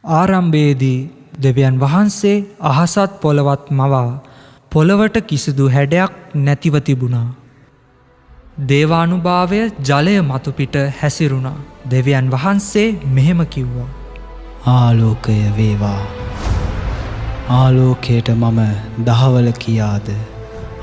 ආරම්භයේදී දෙවියන් වහන්සේ අහසත් පොළවත් මවා පොළවට කිසිදු හැඩයක් නැතිව තිබුණා. දේවානුභාවය ජලය මතුපිට හැසිරුණා. දෙවියන් වහන්සේ මෙහෙම කිව්වා. ආලෝකය වේවා. ආලෝකයට මම දහවල කියාද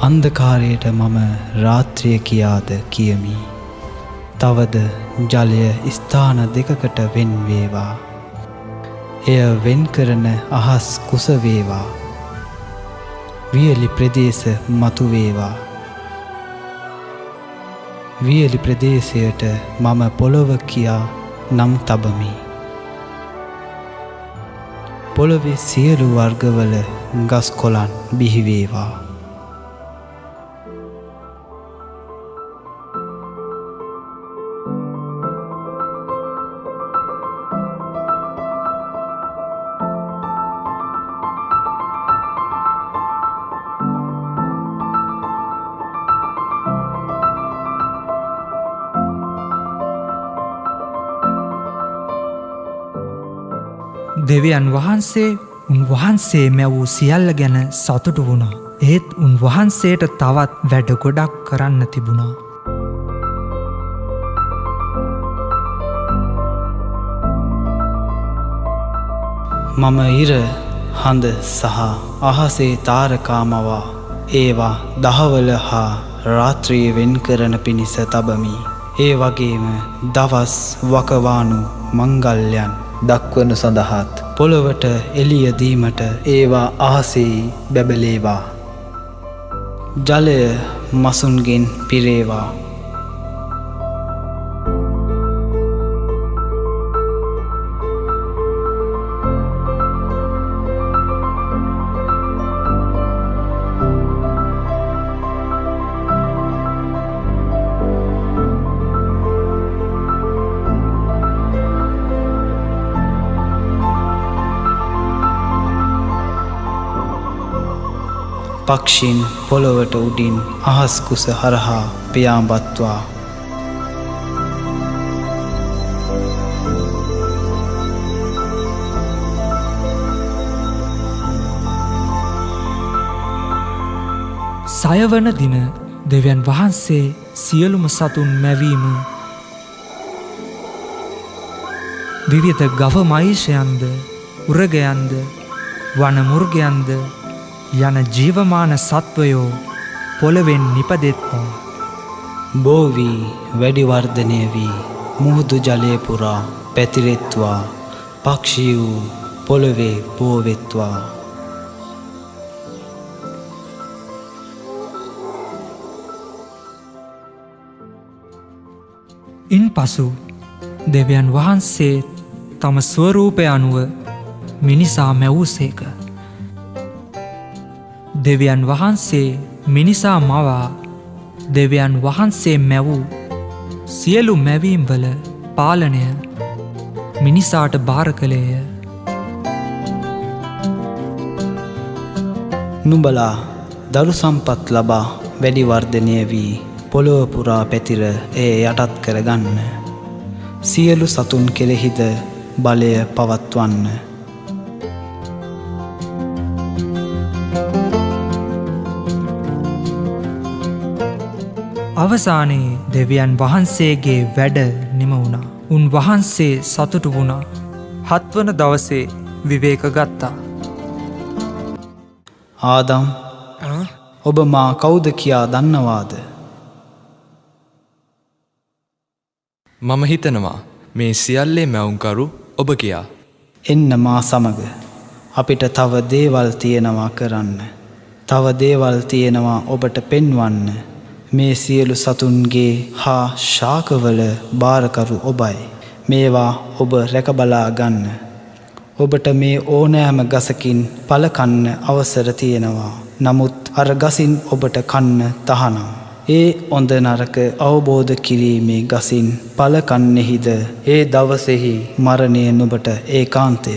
අන්ධකාරයට මම රාත්‍රිය කියාද කියමි. තවද ජලය ස්ථාන දෙකකට වෙන් වේවා. එය වෙන් කරන අහස් කුස වේවා. වියලි ප්‍රදේශ මතු වේවා. වියලි ප්‍රදේශයට මම පොළොව කියා නම් තබමි. පොළොවේ සියලු වර්ගවල ගස් කොළන් බිහි වේවා. දෙවියන් වහන්සේ උන්වහන්සේ මැවූ සියල්ල ගැන සතුටු වුණා. ඒත් උන්වහන්සේට තවත් වැඩ ගොඩක් කරන්න තිබුණා. මම ඉර හඳ සහ අහසේ තාරකාමවා ඒවා දහවල හා රාත්‍රිය වෙන් කරන පිණිස තබමි. ඒ වගේම දවස් වකවානු මංගල්‍යයන් දක්වනු සඳහාත් පොළොවට එළිය දීමට ඒවා අහසේ බැබලේවා. ජලය මසුන්ගෙන් පිරේවා. පක්ෂීන් පොළොවට උඩින් අහස් කුස හරහා පියාඹත්වා. සයවන දින දෙවියන් වහන්සේ සියලුම සතුන් මැවීම විවිධ ගව මහිෂයන්ද උරගයන්ද වනමුර්ගයන්ද යන ජීවමාන සත්වයෝ පොළොවෙන් නිපදෙත්වා. බෝවී වැඩිවර්ධනය වී මුහුදු ජලය පුරා පැතිරෙත්වා. පක්ෂී වූ පොළොවේ බෝවෙත්වා. ඉන් පසු දෙවියන් වහන්සේ තම ස්වරූපය අනුව මිනිසා මැවූසේක. දෙවියන් වහන්සේ මිනිසා මවා දෙවියන් වහන්සේ මැවූ සියලු මැවීම්වල පාලනය මිනිසාට භාර කළේය. නුඹලා දරු සම්පත් ලබා වැඩිවර්ධනය වී පොළොව පුරා පැතිර එය යටත් කරගන්න. සියලු සතුන් කෙරෙහිද බලය පවත්වන්න. අවසානයේ දෙවියන් වහන්සේගේ වැඩ නිම වුණා. උන්වහන්සේ සතුටු වුණා. 7 වන දවසේ විවේක ගත්තා. ආදම්, ඔබ මා කවුද කියා දන්නවාද? මම හිතනවා මේ සියල්ලේ මැවුම්කරු ඔබ කියා. එන්න මා සමග. අපිට තව දේවල් තියෙනවා කරන්න. තව දේවල් තියෙනවා ඔබට පෙන්වන්න. මේ සියලු සතුන්ගේ හා ශාකවල භාරකරු ඔබයි. මේවා ඔබ රැකබලා ගන්න. ඔබට මේ ඕනෑම ගසකින් පල කන්න අවසර තියෙනවා. නමුත් අර ගසින් ඔබට කන්න තහනම්. ඒ හොඳ නරක අවබෝධ කිරීමේ ගසින් පල කන්නෙහිද ඒ දවසෙහි මරණය නුඹට ඒකාන්තය.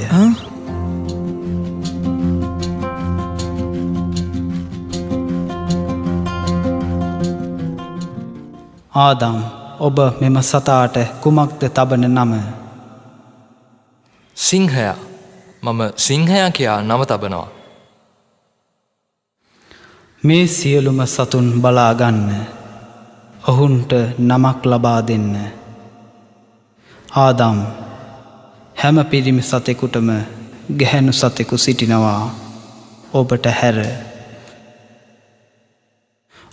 ආදම්, ඔබ මෙම සතාට කුමක්ද තබන නම? සිංහයා. මම සිංහයා කියා නම තබනවා. මේ සියලුම සතුන් බලාගන්න. ඔහුන්ට නමක් ලබා දෙන්න. ආදම් හැම පිරිමි සතෙකුටම ගැහැණු සතෙකු සිටිනවා ඔබට හැර.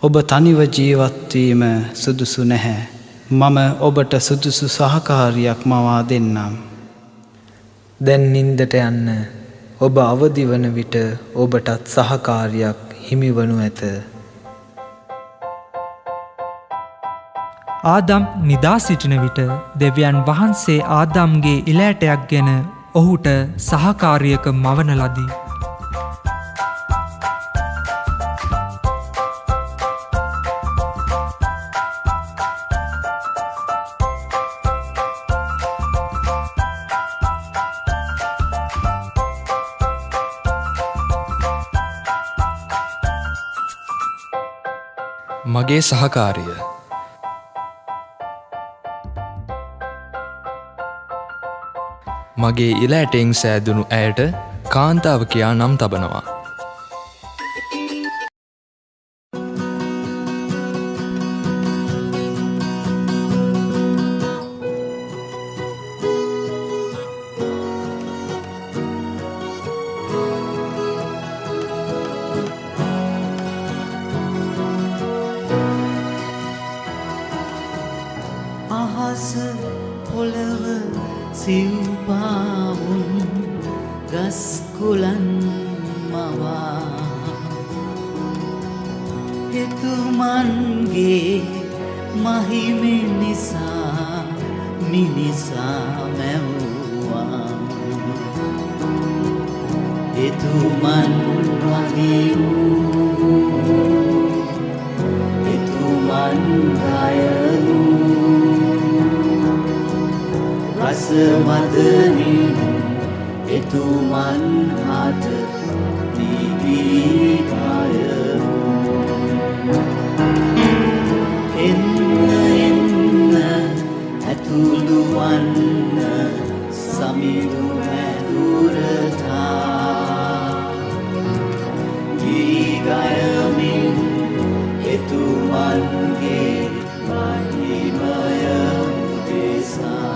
ඔබ තනිව ජීවත්වීම සුදුසු නැහැ. මම ඔබට සුදුසු සහකාරියක් මවා දෙන්නම්. දැන් නින්දට යන්න. ඔබ අවදි වන විට ඔබටත් සහකාරියක් හිමිවනු ඇත. ආදම් නිදා සිටින විට දෙවියන් වහන්සේ ආදම්ගේ ඉලෑටයක් ගෙන ඔහුට සහකාරියක මවන ලදී. මගේ සහකාරිය. මගේ ඉලෑටෙන් සෑදුණු ඇයට කාන්තාව කියා නම් තබනවා. අහස පොළව සිව්පාවුන් ගස්කුලන් මවා එතුමන්ගේ මහිමෙ නිසා මිනිසා මැව්වා. එතුමන් වගේ වූ එතුමන් ගයනු රසමදනින් එතුමන් හට දිවිගයනු. එන්න එන්න ඇතුළු වන්න සමිඳු මැදුරටා ගීගයමින් එතුමන්ගේ මහිමය උදෙසා.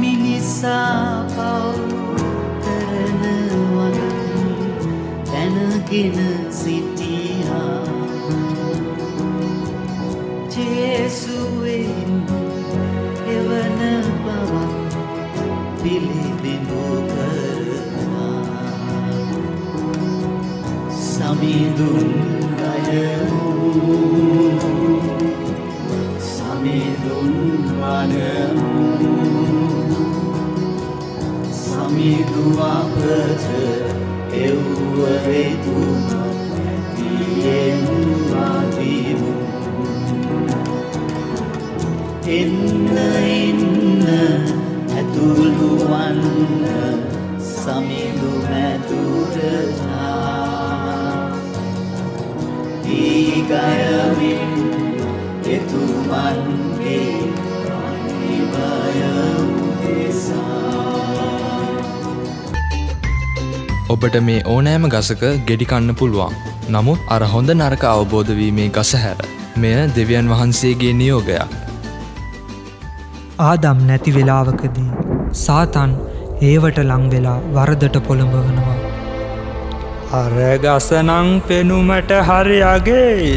මිනිසා පව් කරන වග දැනගෙන සිටියා. ජේසුවෙන් එවන බවක් පිළිබිඹු කරනා. සමිඳුන් ගයමු සමිඳුන් වනමු සමිඳු අපට එව්වවෙතු ඇතියෙන් වදිමු. එන්න එන්න ඇතුළු වන්න සමිඳු මැදුරටා ගීගයමින් එතුමන්ගේ මහිමය උදෙසා. ඔබට මේ ඕනෑම ගසක ගෙඩි කන්න පුළුවන්. නමුත් අර හොඳ නරක අවබෝධ වීමේ ගස හැර. මෙය දෙවියන් වහන්සේගේ නියෝගයක්. ආදම් නැති වෙලාවකදී සාතන් ඒවට ලං වෙලා වරදට පොළඹවනවා. අර ගසනං පෙනුමට හරි අගේ.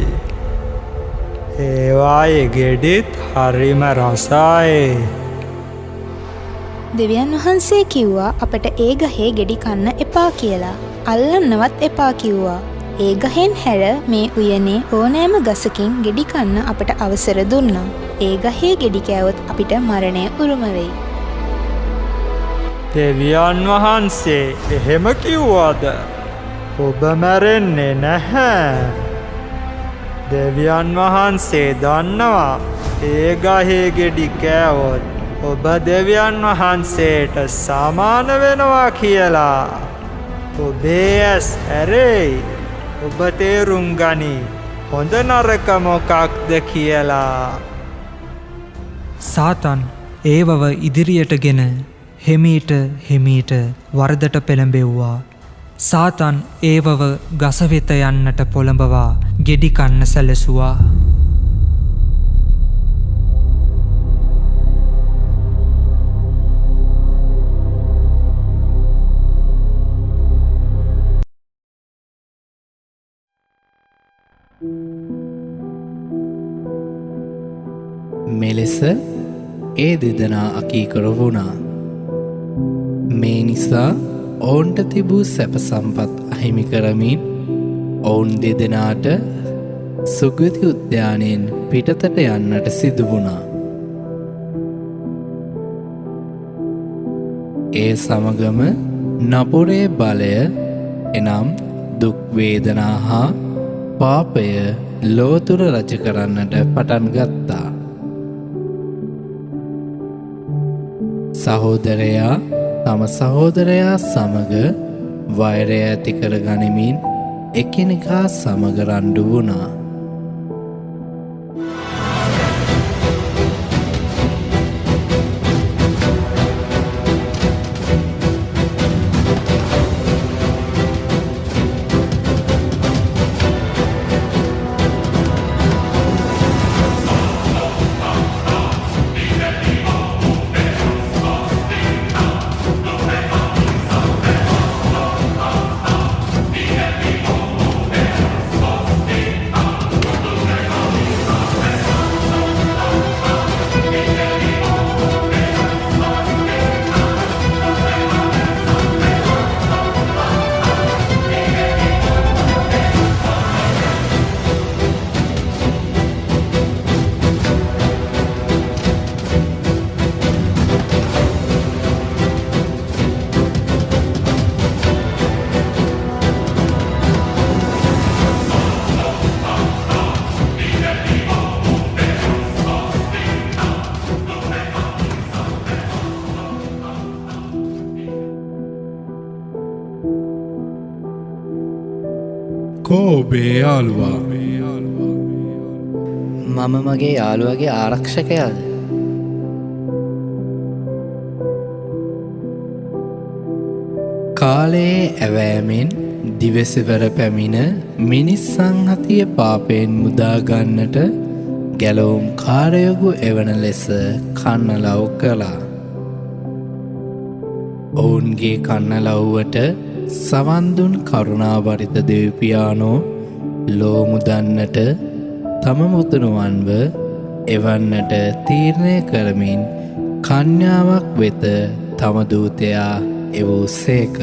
ඒවායේ ගෙඩිත් හරිම රසයි. දෙවියන් වහන්සේ කිව්වා අපට ඒ ගහේ ගෙඩි කන්න එපා කියලා. අල්ලන්නවත් එපා කිව්වා. ඒ ගහෙන් හැර මේ උයනේ ඕනෑම ගසකින් ගෙඩි කන්න අපට අවසර දුන්නා. ඒ ගහේ ගෙඩි කෑවොත් අපිට මරණය උරුම වෙයි. දෙවියන් වහන්සේ එහෙම කිව්වාද? ඔබ මැරෙන්නේ නැහැ. දෙවියන් වහන්සේ දන්නවා ඒ ගහේ ගෙඩි කෑවොත් ඔබ දෙවියන් වහන්සේට සමාන වෙනවා කියලා. ඔබේ ඇස් ඇරෙයි. ඔබ තේරුම් ගනි හොඳ නරක මොකක්ද කියලා. සාතන් ඒවව ඉදිරියටගෙන හිමීට වරදට පෙළඹෙව්වා. සාතන් ඒවව ගස වෙත යන්නට පොළඹවා ගෙඩි කන්න සැලසුවා. මෙලෙස ඒ දෙදෙනා අකීකර වුණා. මේ නිසා ඔවුන්ට තිබූ සැප සම්පත් අහිමි කරමින් ඔවුන් දෙදෙනාට සුගති උද්‍යානයෙන් පිටතට යන්නට සිදු වුණා. ඒ සමගම නපුරේ බලය එනම් දුක් වේදනා හා පාපය ලෝතුර රජ කරන්නට පටන් ගත්තා. සහෝදරයා තම සහෝදරයා සමග වෛරය ඇති කර ගනිමින් එකිනෙකා සමග රණ්ඩු වුණා. කෝබේ යාළුවා මම මගේ යාළුවගේ ආරක්ෂකයාද? කාලයේ ඇවෑමෙන් දිවසවර පැමිණ මිනිස් සංහතිය පාපයෙන් මුදාගන්නට ගැලවුම් කාරයොගු එවන ලෙස කන්නලව් කළා. ඔවුන්ගේ කන්නලව්වට සවන්දුන් කරුණාවරිත දෙව්පියානෝ ලෝමුදන්නට තම මුතුනුවන්ව එවන්නට තීරණය කරමින් කන්‍යාවක් වෙත තම දූතයා එවූ සේක.